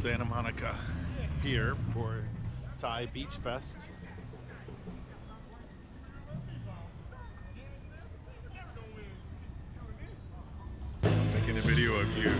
Santa Monica Pier for Thai Beach Fest. Making a video of you.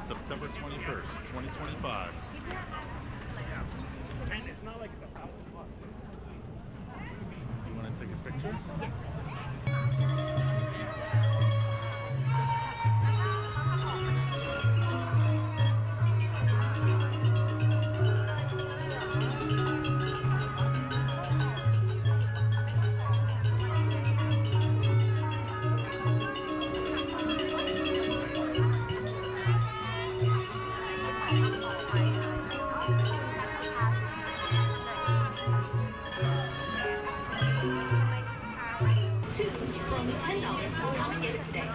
September 21st, 2025. And it's not like it's $1,000. You want to take a picture? Yes. For only $10, come and get it today.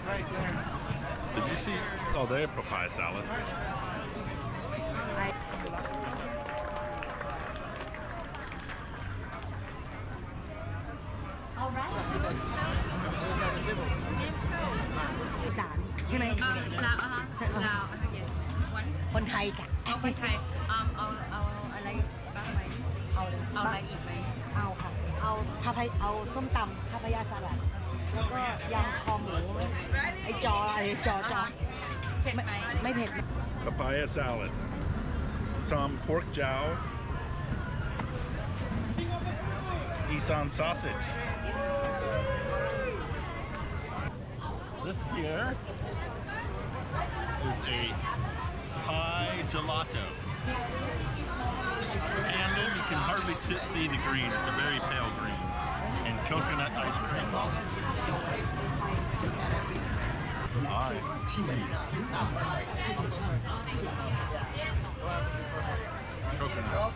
Right there. Did you see? Oh, they're papaya salad. Alright. อีสานใช่ไหม ลาวอะฮะลาวอะฮะ yes วัน คนไทยกะ เอาไปไทยเอาอะไรบ้างไหม เอาเลย เอาอะไรอีกไหม เอาค่ะ เอาส้มตำคาพยาสลัด แล้วก็ยำคอหมูไอจออะไร เผ็ดไหม ไม่เผ็ด Papaya salad. Some pork jowl. Isan sausage. This here is a Thai gelato. And then you can hardly see the green. It's a very pale green. And coconut ice cream. Coconut.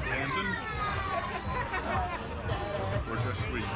Canton. Or just sweet.